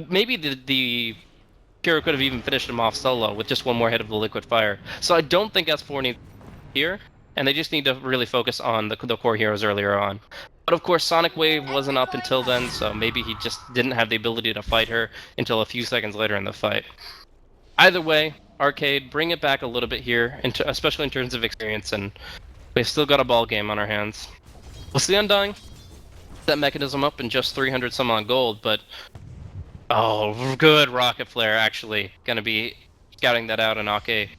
Speaker 4: Maybe the hero could have even finished him off solo with just 1 more hit of the Liquid Fire. So I don't think S4 needs here, and they just need to really focus on the core heroes earlier on. But of course, Sonic Wave wasn't up until then, so maybe he just didn't have the ability to fight her until a few seconds later in the fight. Either way, Arcade, bring it back a little bit here, especially in terms of experience, and we've still got a ball game on our hands. We'll see Undying. That mechanism up in just 300 some on gold, but oh, good rocket flare actually. Gonna be scouting that out, and Ake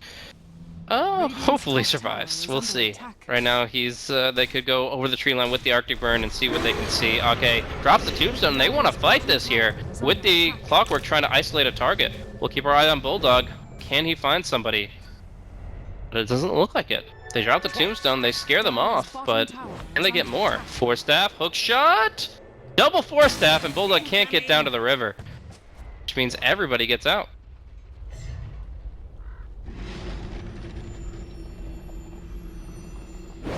Speaker 4: hopefully survives. We'll see. Right now he's they could go over the tree line with the Arctic Burn and see what they can see. Ake drops the tombstone. They want to fight this here with the Clockwork trying to isolate a target. We'll keep our eye on Bulldog. Can he find somebody? But it doesn't look like it. They drop the tombstone, they scare them off, but can they get more? 4 staff, hook shot! Double 4 staff, and Bulldog can't get down to the river. Which means everybody gets out.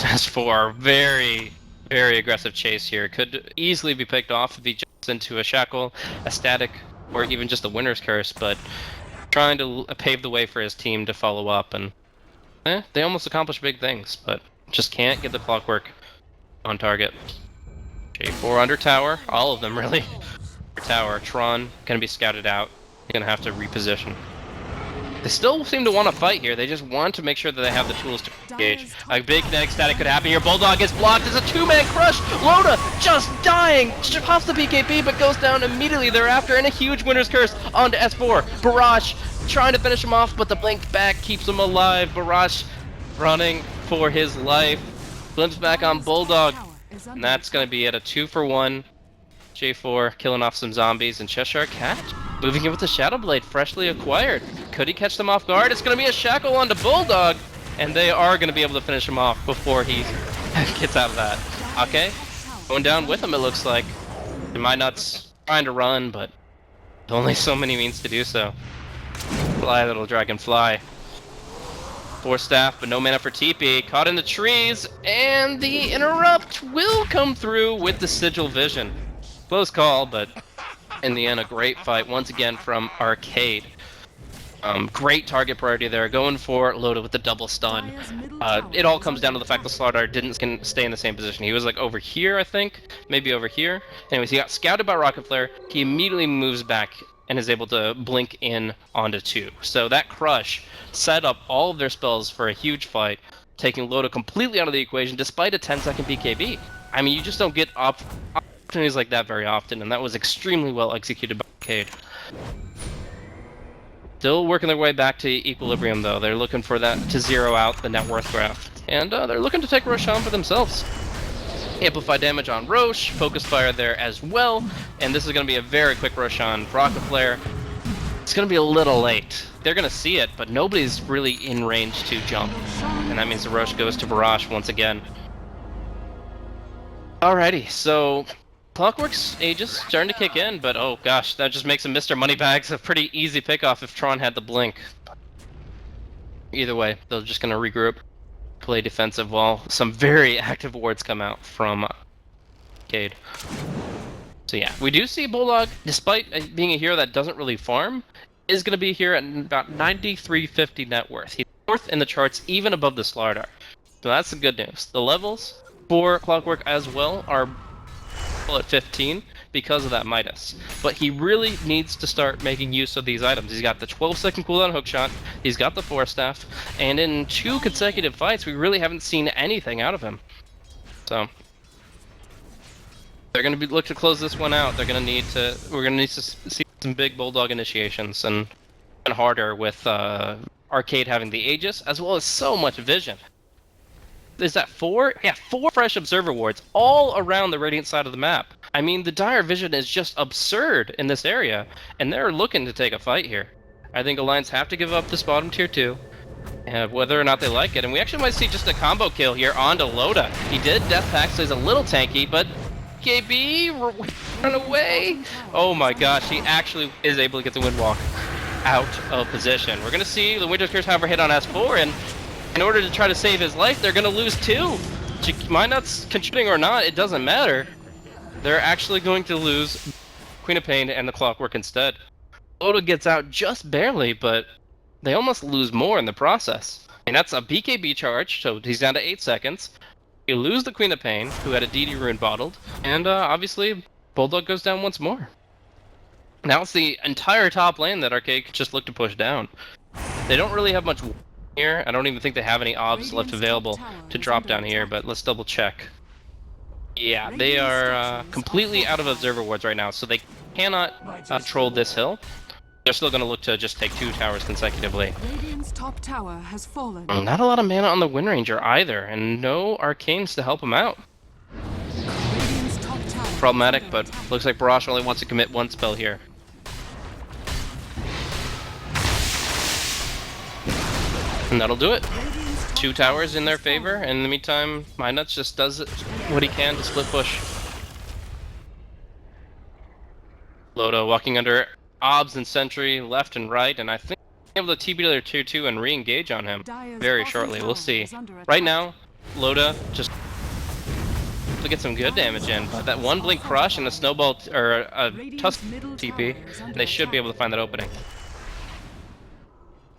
Speaker 4: As for very aggressive chase here. Could easily be picked off if he jumps into a shackle, a static, or even just a Winter's Curse, but trying to pave the way for his team to follow up, and they almost accomplish big things, but just can't get the Clockwork on target. J4 under tower, all of them really. Tower, Tron gonna be scouted out. Gonna have to reposition. They still seem to want to fight here. They just want to make sure that they have the tools to engage. A big kinetic static could happen here. Bulldog gets blocked. It's a 2-man crush. Loda just dying. Pops the BKB, but goes down immediately thereafter. And a huge Winter's Curse onto S4. Barrage trying to finish him off, but the blink back keeps him alive. Barrage running for his life. Glimpse back on Bulldog. And that's going to be at a 2-for-1. J4 killing off some zombies, and Cheshire Cat moving in with the Shadow Blade, freshly acquired. Could he catch them off guard? It's going to be a shackle onto Bulldog, and they are going to be able to finish him off before he gets out of that. Okay, going down with him it looks like. And Nuts trying to run, but Only so many means to do so. Fly, little dragon, fly. 4 staff, but no mana for TP. Caught in the trees, and the interrupt will come through with the sigil vision. Close call, but in the end, a great fight once again from Arcade. Great target priority there, going for Loda with the double stun. It all comes down to the fact that Starladder didn't stay in the same position. He was like over here, I think, maybe over here. Anyways, he got scouted by Rocket Flare. He immediately moves back and is able to blink in onto 2. So that crush set up all of their spells for a huge fight, taking Loda completely out of the equation despite a 10-second BKB. I mean, you just don't get opportunities like that very often, and that was extremely well executed by Arcade. Still working their way back to equilibrium, though. They're looking for that to zero out the net worth graph. And they're looking to take Roshan for themselves. Amplify damage on Roche, Focus Fire there as well. And this is going to be a very quick Roshan. Rocket Flare, it's going to be a little late. They're going to see it, but nobody's really in range to jump. And that means the Roche goes to Barrage once again. Alrighty, so Clockwork's Aegis starting to kick in, but oh gosh, that just makes a Mr. Moneybags a pretty easy pickoff if Tron had the blink. Either way, they're just going to regroup, play defensive while some very active wards come out from Arcade. So yeah, we do see Bulldog, despite being a hero that doesn't really farm, is going to be here at about 9,350 net worth. He's 4th in the charts, even above the Starladder. So that's some good news. The levels for Clockwork as well are at 15 because of that Midas. But he really needs to start making use of these items. He's got the 12-second cooldown hookshot, he's got the 4 staff, and in 2 consecutive fights, we really haven't seen anything out of him. So they're going to look to close this one out. We're going to need to see some big Bulldog initiations and harder with Arcade having the Aegis, as well as so much vision. Is that 4? Yeah, 4 fresh observer wards all around the Radiant side of the map. I mean, the dire vision is just absurd in this area, and they're looking to take a fight here. I think Alliance have to give up this bottom tier 2, whether or not they like it. And we actually might see just a combo kill here onto Loda. He did Death Pact, so he's a little tanky, but KB run away. Oh my gosh, he actually is able to get the Windwalk out of position. We're going to see the Winter's Curse, however, hit on S4, and in order to try to save his life, they're going to lose 2. Minut's contributing or not, it doesn't matter. They're actually going to lose Queen of Pain and the Clockwork instead. Loda gets out just barely, but they almost lose more in the process. And that's a BKB charge, so he's down to 8 seconds. You lose the Queen of Pain, who had a DD rune bottled, and obviously Bulldog goes down once more. Now it's the entire top lane that Arcade could just look to push down. They don't really have much here. I don't even think they have any obs left available to drop down here, but let's double check. Yeah, they are completely out of observer wards right now, so they cannot troll this hill. They're still going to look to just take 2 towers consecutively.
Speaker 1: Radiant's top tower has fallen.
Speaker 4: Not a lot of mana on the Wind Ranger either, and no arcanes to help him out.
Speaker 1: Radiant's top tower
Speaker 4: Problematic, but looks like Barrage only wants to commit 1 spell here. And that'll do it. 2 towers in their favor, and in the meantime, Minuts just does what he can to split push. Loda walking under Obs and Sentry left and right, and I think he'll be able to TP to their tier 2 and re-engage on him very shortly. We'll see. Right now, Loda just to get some good damage in, but that 1 blink crush and a snowball or a tusk TP, they should be able to find that opening.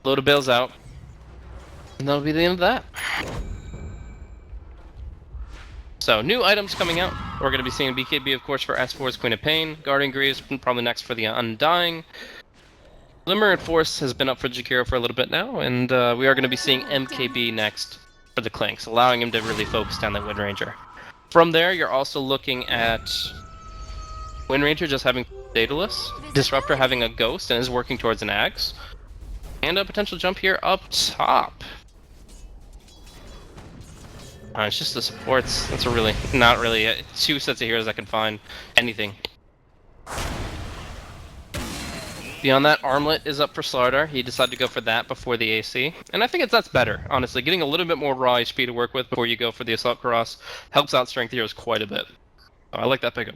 Speaker 4: Loda bails out. And that'll be the end of that. So, new items coming out. We're going to be seeing BKB, of course, for S4's Queen of Pain. Guardian Greaves, probably next for the Undying. Glimmer and Force has been up for Jakiro for a little bit now, and we are going to be seeing MKB next for the Clinks, allowing him to really focus down that Wind Ranger. From there, you're also looking at Wind Ranger just having Daedalus, Disruptor having a Ghost and is working towards an Axe, and a potential jump here up top. It's just the supports. That's not really 2 sets of heroes that can find anything. Beyond that, Armlet is up for Starladder. He decided to go for that before the AC. And I think that's better, honestly. Getting a little bit more raw HP to work with before you go for the Assault Cross helps out strength heroes quite a bit. I like that pickup.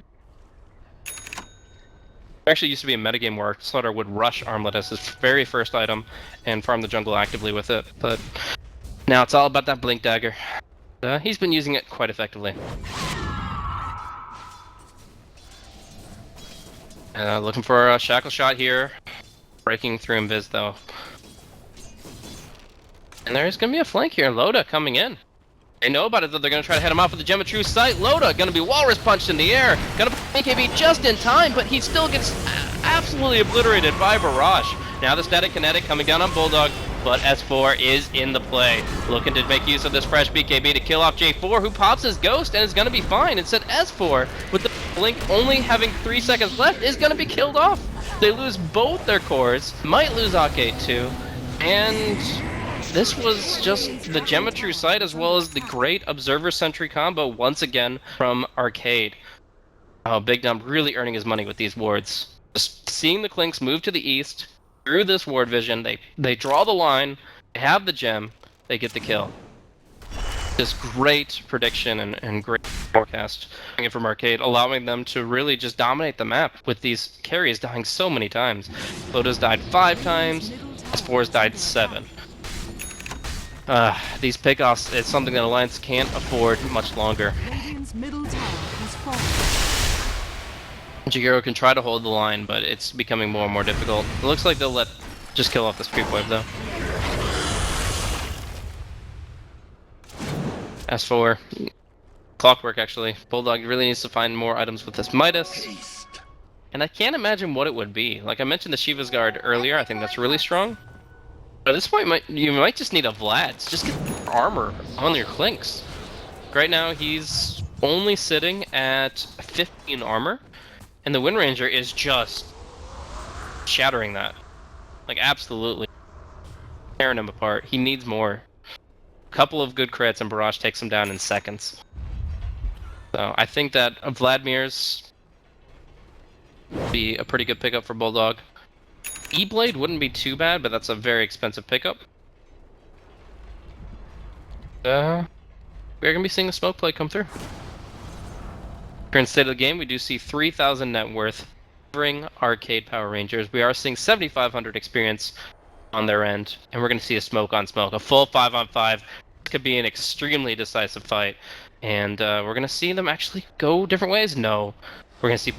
Speaker 4: Actually used to be a metagame where Starladder would rush Armlet as his very first item and farm the jungle actively with it, but now it's all about that Blink Dagger. He's been using it quite effectively. Looking for a shackle shot here. Breaking through Invis though. And there's gonna be a flank here. Loda coming in. They know about it though. They're gonna try to head him off with the Geometry sight. Loda gonna be walrus punched in the air. Gonna put AKB just in time, but he still gets absolutely obliterated by Barrage. Now the static kinetic coming down on Bulldog, but S4 is in the play. Looking to make use of this fresh BKB to kill off J4, who pops his ghost and is gonna be fine. Instead, S4, with the blink only having 3 seconds left, is gonna be killed off. They lose both their cores, might lose Arcade too, and this was just the Geometry sight as well as the great Observer Sentry combo once again from Arcade. Oh, Big Dumb really earning his money with these wards. Just seeing the Clinks move to the east, through this ward vision, they draw the line, they have the gem, they get the kill. Just great prediction and great forecast from Arcade, allowing them to really just dominate the map with these carries dying so many times. Loda's died 5 times, S4's died 7. These pickoffs, it's something that Alliance can't afford much longer.
Speaker 1: Radiant's middle tower has fallen.
Speaker 4: Jigero can try to hold the line, but it's becoming more and more difficult. It looks like they'll just kill off this creep wave though. S4. Clockwork actually. Bulldog really needs to find more items with this Midas. And I can't imagine what it would be. Like I mentioned the Shiva's Guard earlier, I think that's really strong. But at this point, you might just need a Vlad's. Just get armor on your Clinks. Right now, he's only sitting at 15 armor, and the Wind Ranger is just shattering that. Like, absolutely tearing him apart. He needs more. A couple of good crits, and Barrage takes him down in seconds. So, I think that Vladimir's be a pretty good pickup for Bulldog. E-Blade wouldn't be too bad, but that's a very expensive pickup. We're gonna be seeing a smoke play come through. Current state of the game, we do see 3,000 net worth covering Arcade Power Rangers. We are seeing 7,500 experience on their end, and we're gonna see a smoke on smoke, a full 5-on-5. This could be an extremely decisive fight, and we're gonna see them actually go different ways. No, we're gonna see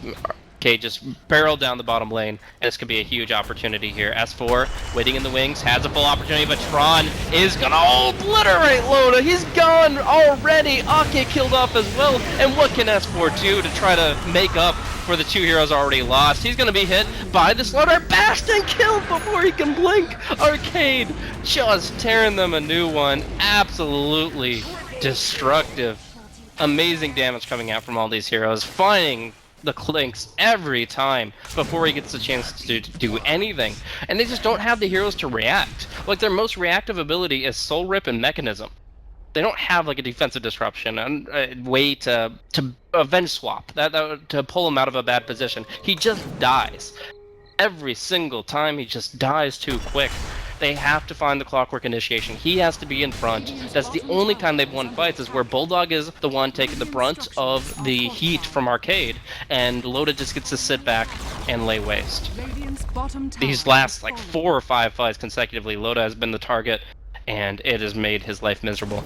Speaker 4: Arcade just barrel down the bottom lane, and this could be a huge opportunity here. S4 waiting in the wings, has a full opportunity, but Tron is gonna obliterate Loda. He's gone already. Ake killed off as well, and what can S4 do to try to make up for the 2 heroes already lost? He's gonna be hit by the Slaughter Bashed and killed before he can blink. Arcade just tearing them a new one. Absolutely destructive. Amazing damage coming out from all these heroes, finding the Clinks every time before he gets the chance to do anything. And they just don't have the heroes to react. Like, their most reactive ability is Soul Rip and Mechanism. They don't have like a defensive disruption and a way to avenge swap, to pull him out of a bad position. He just dies. Every single time he just dies too quick. They have to find the Clockwork initiation. He has to be in front. That's the only time they've won fights, is where Bulldog is the one taking the brunt of the heat from Arcade, and Loda just gets to sit back and lay waste. These last like 4 or 5 fights consecutively, Loda has been the target, and it has made his life miserable.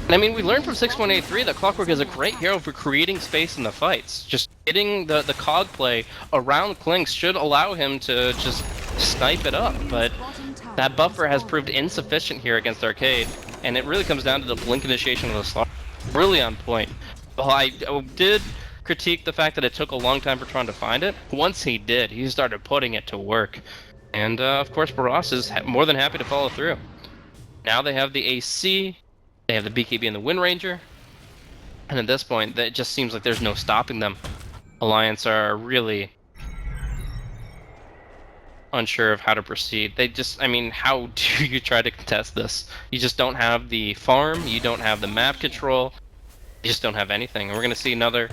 Speaker 4: And I mean, we learned from 6.83 that Clockwork is a great hero for creating space in the fights. Just getting the cog play around Clinks should allow him to just snipe it up, but that buffer has proved insufficient here against Arcade, and it really comes down to the blink initiation of the slot. Really on point. Well, I did critique the fact that it took a long time for Tron to find it. Once he did, he started putting it to work. And of course, Barras is more than happy to follow through. Now they have the AC, they have the BKB and the Wind Ranger, and at this point, it just seems like there's no stopping them. Alliance are really unsure of how to proceed. They just, I mean, how do you try to contest this? You just don't have the farm, you don't have the map control, you just don't have anything. And we're going to see another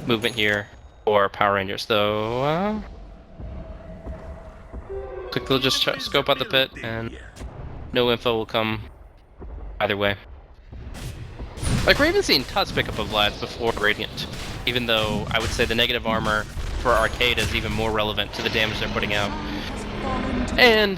Speaker 4: movement here for Power Rangers, though. Quickly just scope out the pit, and no info will come either way. Like, we're even seeing Tut's pick up of Vlad's before Radiant, even though I would say the negative armor for Arcade is even more relevant to the damage they're putting out. And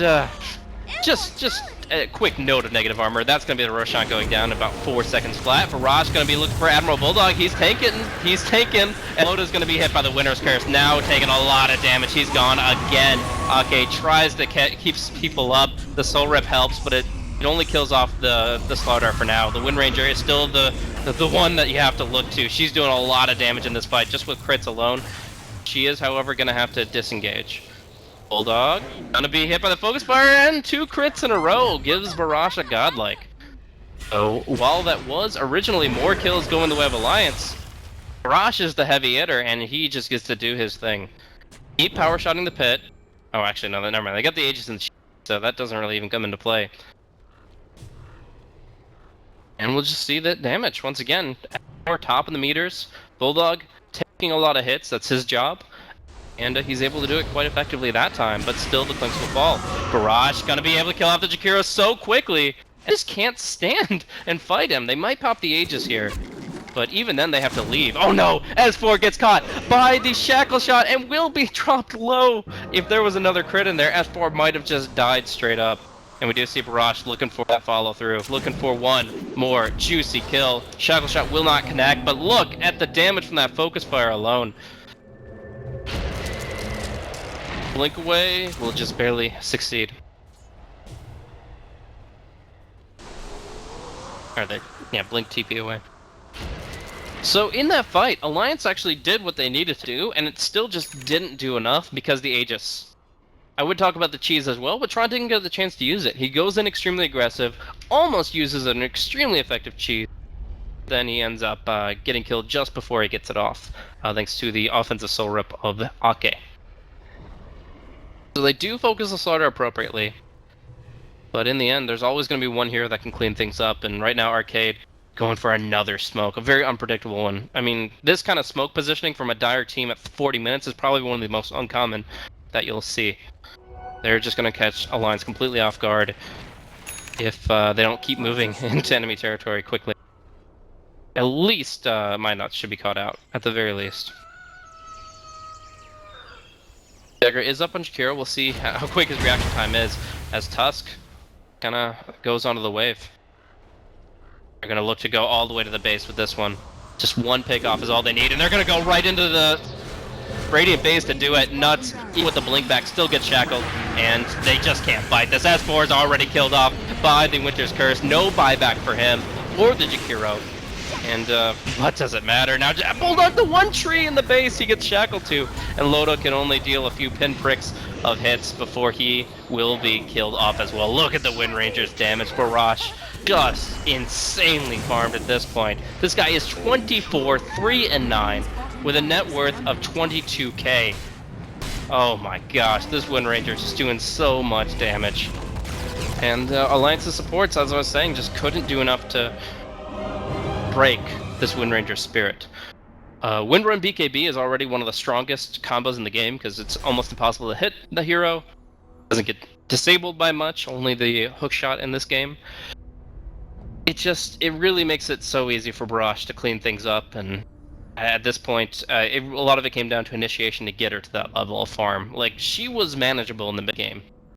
Speaker 4: just a quick note of negative armor. That's going to be the Roshan going down in about 4 seconds flat. Barrage going to be looking for Admiral Bulldog. He's tanking. And Loda's going to be hit by the Winner's Curse. Now taking a lot of damage. He's gone again. Okay, tries to keep people up. The Soul Rip helps, but it only kills off the Starladder for now. The Wind Ranger is still the one that you have to look to. She's doing a lot of damage in this fight just with crits alone. She is, however, going to have to disengage. Bulldog gonna be hit by the focus fire, and 2 crits in a row gives Barrage a godlike. So while that was originally more kills going the way of Alliance, Barrage is the heavy hitter, and he just gets to do his thing. Keep power shotting the pit. Oh, actually, no, never mind. They got the Aegis and so that doesn't really even come into play. And we'll just see that damage once again. More top of the meters. Bulldog taking a lot of hits. That's his job. And he's able to do it quite effectively that time, but still the Clinks will fall. Barrage gonna be able to kill off the Jakiro so quickly, and just can't stand and fight him. They might pop the Aegis here, but even then they have to leave. Oh no! S4 gets caught by the Shackle Shot and will be dropped low. If there was another crit in there, S4 might have just died straight up. And we do see Barrage looking for that follow through, looking for one more juicy kill. Shackle Shot will not connect, but look at the damage from that focus fire alone. Blink away will just barely succeed. Or they, yeah, blink TP away. So in that fight, Alliance actually did what they needed to do, and it still just didn't do enough because the Aegis. I would talk about the cheese as well, but Tron didn't get the chance to use it. He goes in extremely aggressive, almost uses an extremely effective cheese. Then he ends up getting killed just before he gets it off, thanks to the offensive soul rip of ARCADE. So they do focus the Starladder appropriately, but in the end, there's always going to be one hero that can clean things up, and right now Arcade going for another smoke, a very unpredictable one. I mean, this kind of smoke positioning from a dire team at 40 minutes is probably one of the most uncommon that you'll see. They're just going to catch Alliance completely off guard if they don't keep moving into enemy territory quickly. At least Mind should be caught out, at the very least. Dagger is up on Jakiro. We'll see how quick his reaction time is as Tusk kind of goes onto the wave. They're going to look to go all the way to the base with this one. Just one pick off is all they need, and they're going to go right into the Radiant base to do it. Nuts, even with the blink back, still gets shackled, and they just can't fight this. S4 is already killed off by the Winter's Curse. No buyback for him or the Jakiro. And what does it matter? Now Bulldog, the one tree in the base he gets shackled to, and Loda can only deal a few pinpricks of hits before he will be killed off as well. Look at the Wind Ranger's damage. Barrage just insanely farmed at this point. This guy is 24, 3 and 9 with a net worth of 22k. Oh my gosh, this Wind Ranger is just doing so much damage. And Alliance's supports, as I was saying, just couldn't do enough to break this Wind Ranger spirit. Windrun BKB is already one of the strongest combos in the game because it's almost impossible to hit the hero. Doesn't get disabled by much, only the hook shot in this game. It really makes it so easy for Barrage to clean things up, and at this point, a lot of it came down to initiation to get her to that level of farm. Like, she was manageable in the mid game.